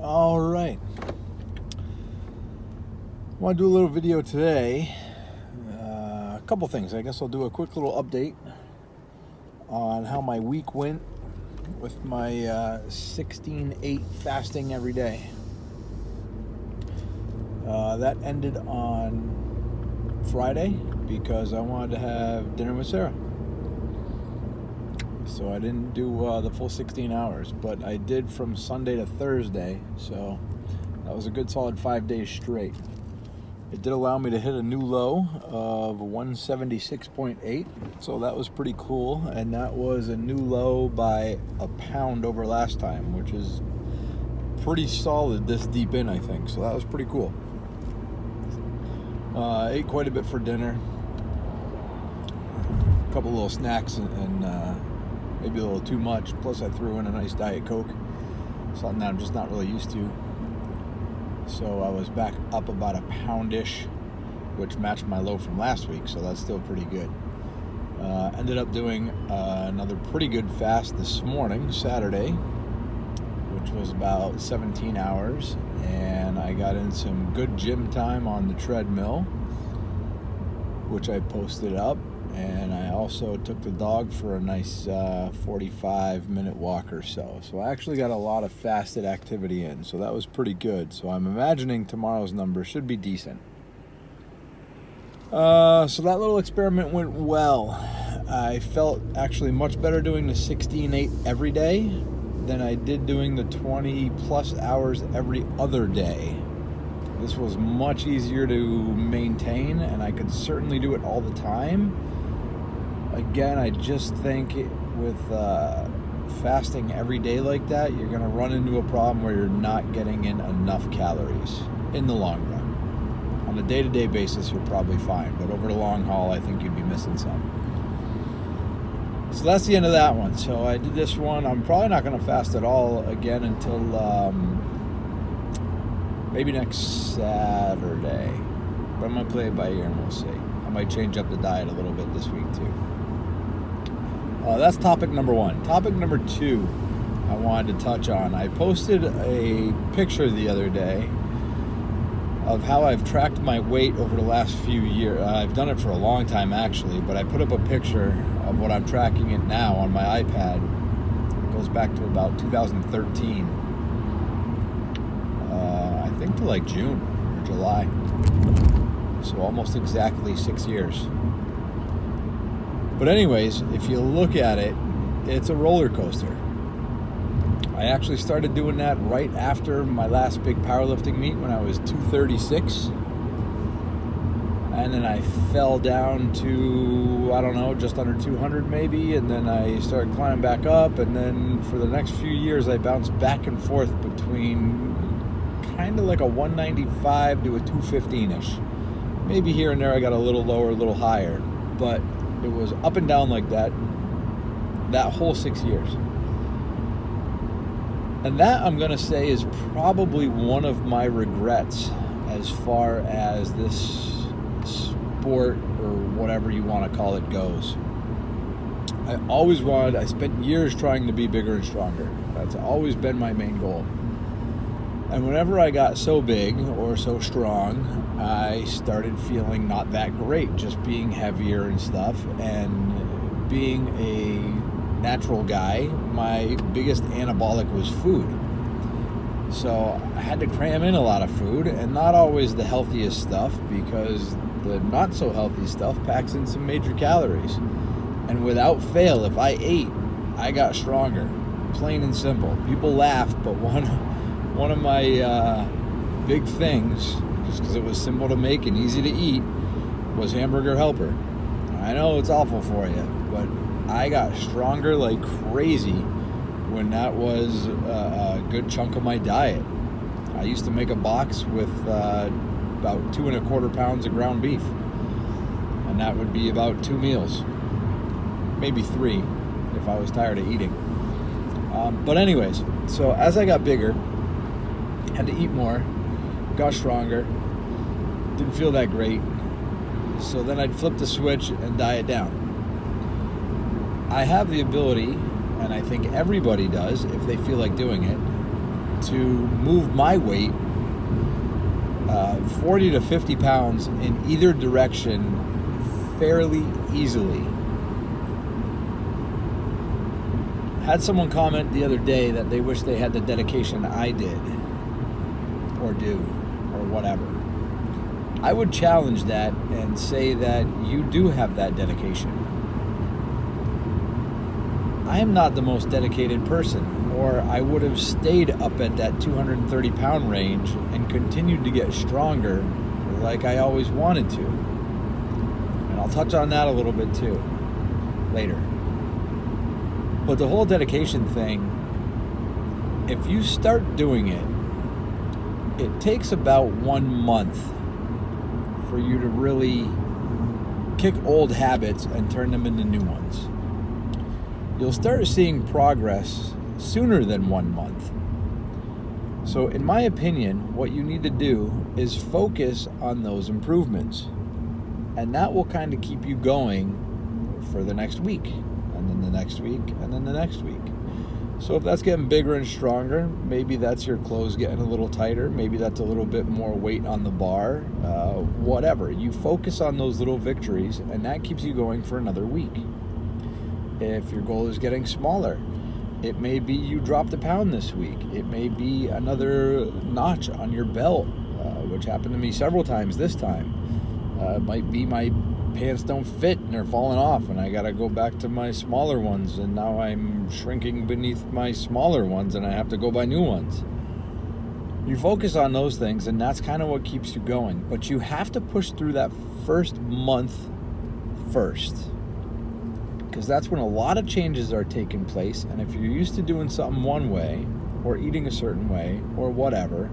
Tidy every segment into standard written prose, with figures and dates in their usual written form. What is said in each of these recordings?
All right. I want to do a little video today. A couple things. I guess I'll do a quick little update on how my week went with my 16-8 fasting every day. That ended on Friday because I wanted to have dinner with Sarah. So I didn't do the full 16 hours, but I did from Sunday to Thursday, so that was a good solid 5 days straight. It did allow me to hit a new low of 176.8, so that was pretty cool, and that was a new low by a pound over last time, which is pretty solid this deep in, I think, so that was pretty cool. Ate quite a bit for dinner, a couple little snacks and maybe a little too much, plus I threw in a nice Diet Coke, something that I'm just not really used to. So I was back up about a poundish, which matched my low from last week, so that's still pretty good. Ended up doing another pretty good fast this morning, Saturday, which was about 17 hours, and I got in some good gym time on the treadmill, which I posted up, and I also took the dog for a nice 45-minute walk or so. So I actually got a lot of fasted activity in, so that was pretty good. So I'm imagining tomorrow's number should be decent. So that little experiment went well. I felt actually much better doing the 16-8 every day than I did doing the 20 plus hours every other day. This was much easier to maintain, and I could certainly do it all the time. Again, I just think with fasting every day like that, you're going to run into a problem where you're not getting in enough calories in the long run. On a day-to-day basis, you're probably fine, but over the long haul, I think you'd be missing some. So that's the end of that one. So I did this one. I'm probably not going to fast at all again until maybe next Saturday. But I'm going to play it by ear and we'll see. I might change up the diet a little bit this week too. That's topic number one. Topic number two I wanted to touch on. I posted a picture the other day of how I've tracked my weight over the last few years. I've done it for a long time actually, but I put up a picture of what I'm tracking it now on my iPad. It goes back to about 2013. I think to like June or July. So almost exactly 6 years. But anyways, if you look at it, it's a roller coaster. I actually started doing that right after my last big powerlifting meet when I was 236. And then I fell down to, I don't know, just under 200 maybe. And then I started climbing back up. And then for the next few years, I bounced back and forth between kind of like a 195 to a 215-ish. Maybe here and there I got a little lower, a little higher. But it was up and down like that whole 6 years. And that, I'm going to say, is probably one of my regrets as far as this sport or whatever you want to call it goes. I spent years trying to be bigger and stronger. That's always been my main goal. And whenever I got so big or so strong, I started feeling not that great, just being heavier and stuff. And being a natural guy, my biggest anabolic was food. So I had to cram in a lot of food, and not always the healthiest stuff, because the not so healthy stuff packs in some major calories. And without fail, if I ate, I got stronger. Plain and simple. People laugh, but one of my big things, just because it was simple to make and easy to eat, was Hamburger Helper. I know it's awful for you, but I got stronger like crazy when that was a good chunk of my diet. I used to make a box with about 2¼ pounds of ground beef, and that would be about 2 meals, maybe 3 if I was tired of eating. But anyways, so as I got bigger, had to eat more, got stronger, didn't feel that great, so then I'd flip the switch and diet down. I have the ability, and I think everybody does if they feel like doing it, to move my weight 40 to 50 pounds in either direction fairly easily. Had someone comment the other day that they wish they had the dedication I did, or do, or whatever. I would challenge that and say that you do have that dedication. I am not the most dedicated person, or I would have stayed up at that 230 pound range and continued to get stronger like I always wanted to. And I'll touch on that a little bit too later. But the whole dedication thing, if you start doing it, it takes about 1 month for you to really kick old habits and turn them into new ones. You'll start seeing progress sooner than 1 month. So in my opinion, what you need to do is focus on those improvements. And that will kind of keep you going for the next week, and then the next week, and then the next week. So if that's getting bigger and stronger, maybe that's your clothes getting a little tighter, maybe that's a little bit more weight on the bar, whatever. You focus on those little victories, and that keeps you going for another week. If your goal is getting smaller, it may be you dropped a pound this week. It may be another notch on your belt, which happened to me several times this time. It might be my pants don't fit and they're falling off and I got to go back to my smaller ones, and now I'm shrinking beneath my smaller ones and I have to go buy new ones. You focus on those things, and that's kind of what keeps you going. But you have to push through that first month first, because that's when a lot of changes are taking place. And if you're used to doing something one way or eating a certain way or whatever,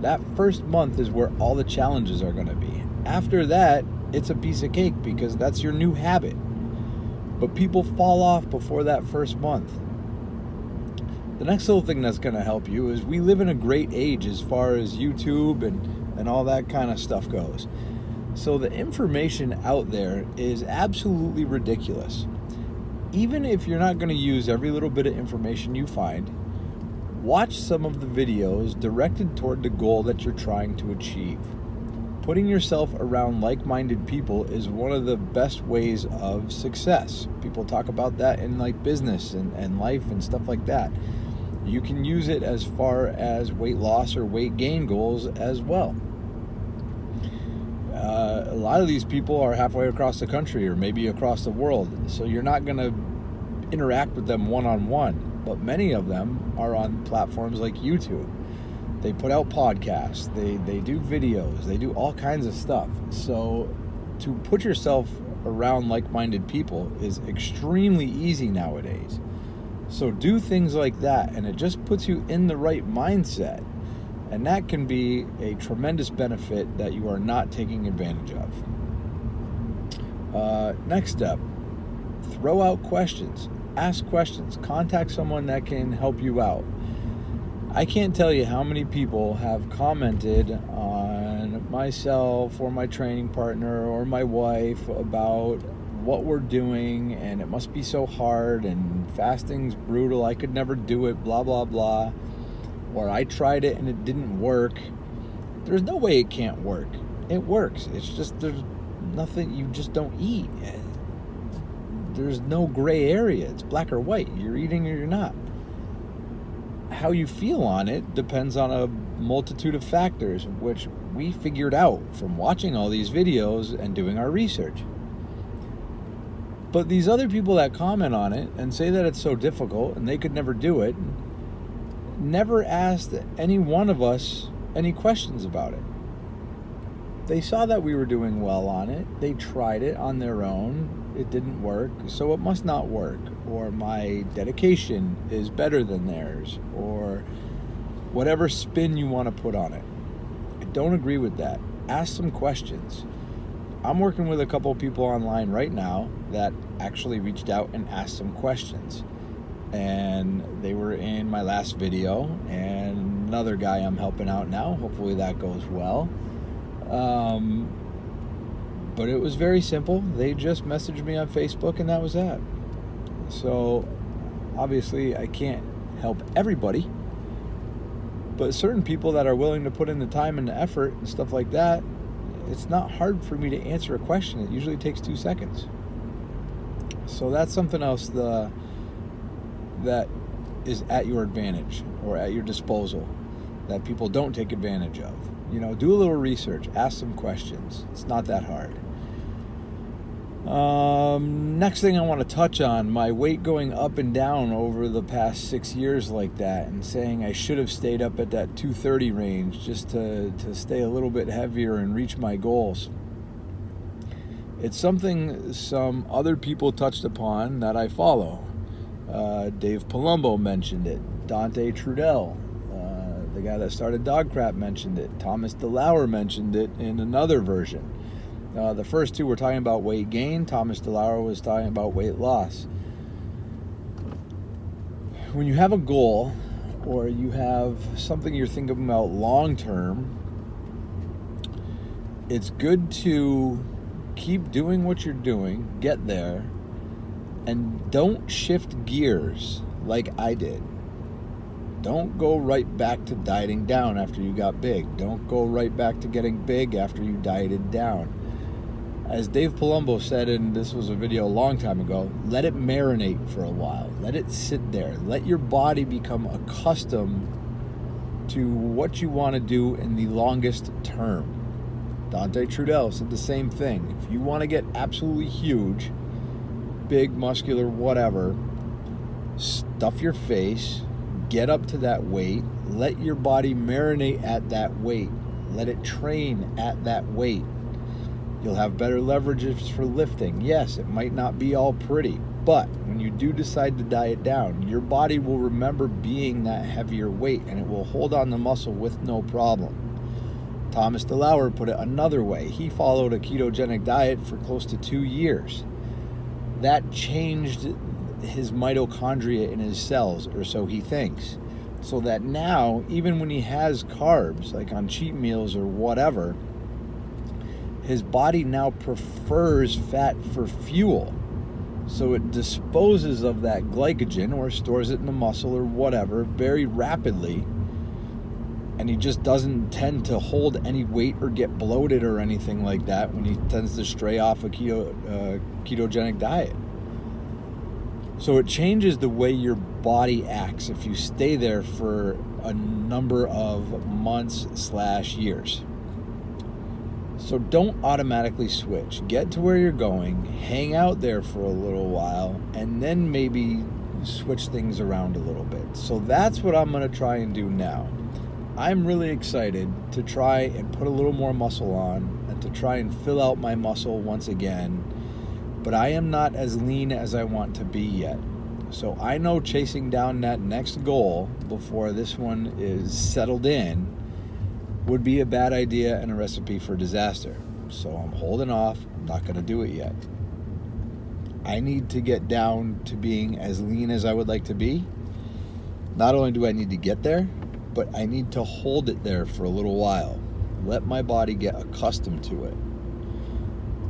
that first month is where all the challenges are going to be. After that, it's a piece of cake because that's your new habit. But people fall off before that first month. The next little thing that's going to help you is we live in a great age as far as YouTube and all that kind of stuff goes. So the information out there is absolutely ridiculous. Even if you're not going to use every little bit of information you find, watch some of the videos directed toward the goal that you're trying to achieve. Putting yourself around like-minded people is one of the best ways of success. People talk about that in like business and life and stuff like that. You can use it as far as weight loss or weight gain goals as well. A lot of these people are halfway across the country or maybe across the world, so you're not going to interact with them one-on-one, but many of them are on platforms like YouTube. They put out podcasts, they do videos, they do all kinds of stuff. So to put yourself around like-minded people is extremely easy nowadays. So do things like that, and it just puts you in the right mindset. And that can be a tremendous benefit that you are not taking advantage of. Next step, throw out questions. Ask questions. Contact someone that can help you out. I can't tell you how many people have commented on myself or my training partner or my wife about what we're doing, and it must be so hard, and fasting's brutal, I could never do it, blah, blah, blah. Or I tried it and it didn't work. There's no way it can't work. It works. It's just there's nothing, you just don't eat. There's no gray area. It's black or white. You're eating or you're not. How you feel on it depends on a multitude of factors, which we figured out from watching all these videos and doing our research. But these other people that comment on it and say that it's so difficult and they could never do it, never asked any one of us any questions about it. They saw that we were doing well on it. They tried it on their own. It didn't work, so it must not work. Or my dedication is better than theirs, or whatever spin you want to put on it. I don't agree with that. Ask some questions. I'm working with a couple of people online right now that actually reached out and asked some questions. And they were in my last video, and another guy I'm helping out now. Hopefully that goes well. But it was very simple. They just messaged me on Facebook, and that was that. So obviously I can't help everybody, But certain people that are willing to put in the time and the effort and stuff like that, it's not hard for me to answer a question. It usually takes 2 seconds. So that's something else that is at your advantage or at your disposal that people don't take advantage of. You know, do a little research, ask some questions. It's not that hard. Next thing I want to touch on, my weight going up and down over the past 6 years like that, and saying I should have stayed up at that 230 range just to stay a little bit heavier and reach my goals. It's something some other people touched upon that I follow. Dave Palumbo mentioned it. Dante Trudell, the guy that started Dog Crap, mentioned it. Thomas DeLauer mentioned it in another version. The first two were talking about weight gain. Thomas DeLauer was talking about weight loss. When you have a goal or you have something you're thinking about long term, it's good to keep doing what you're doing, get there, and don't shift gears like I did. Don't go right back to dieting down after you got big. Don't go right back to getting big after you dieted down. As Dave Palumbo said, and this was a video a long time ago, let it marinate for a while. Let it sit there. Let your body become accustomed to what you want to do in the longest term. Dante Trudell said the same thing. If you want to get absolutely huge, big, muscular, whatever, stuff your face, get up to that weight, let your body marinate at that weight. Let it train at that weight. You'll have better leverages for lifting. Yes, it might not be all pretty, but when you do decide to diet down, your body will remember being that heavier weight and it will hold on the muscle with no problem. Thomas DeLauer put it another way. He followed a ketogenic diet for close to 2 years. That changed his mitochondria in his cells, or so he thinks. So that now, even when he has carbs, like on cheat meals or whatever, his body now prefers fat for fuel. So it disposes of that glycogen or stores it in the muscle or whatever very rapidly. And he just doesn't tend to hold any weight or get bloated or anything like that when he tends to stray off a ketogenic diet. So it changes the way your body acts if you stay there for a number of months/years. So don't automatically switch. Get to where you're going, hang out there for a little while, and then maybe switch things around a little bit. So that's what I'm going to try and do now. I'm really excited to try and put a little more muscle on and to try and fill out my muscle once again. But I am not as lean as I want to be yet. So I know chasing down that next goal before this one is settled in would be a bad idea and a recipe for disaster. So I'm holding off. I'm not going to do it yet. I need to get down to being as lean as I would like to be. Not only do I need to get there, but I need to hold it there for a little while. Let my body get accustomed to it.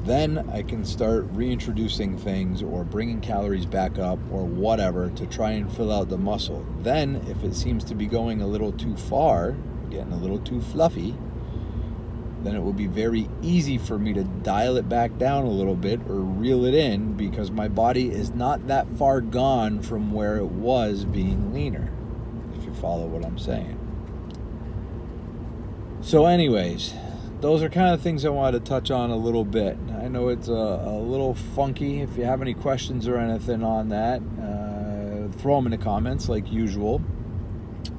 Then I can start reintroducing things or bringing calories back up or whatever to try and fill out the muscle. Then if it seems to be going a little too far, getting a little too fluffy, then it will be very easy for me to dial it back down a little bit or reel it in because my body is not that far gone from where it was being leaner, if you follow what I'm saying. So anyways, those are kind of things I wanted to touch on a little bit. I know it's a little funky. If you have any questions or anything on that, throw them in the comments like usual.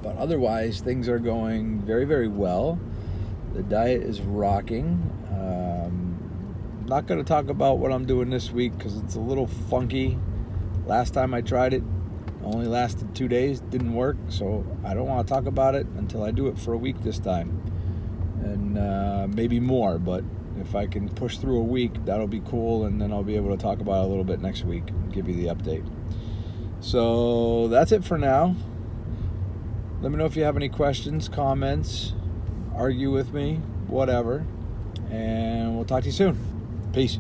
But otherwise, things are going very, very well. The diet is rocking. Not going to talk about what I'm doing this week because it's a little funky. Last time I tried it, only lasted 2 days, didn't work. So I don't want to talk about it until I do it for a week this time. And maybe more, but if I can push through a week, that'll be cool, and then I'll be able to talk about it a little bit next week and give you the update. So that's it for now. Let me know if you have any questions, comments, argue with me, whatever, and we'll talk to you soon. Peace.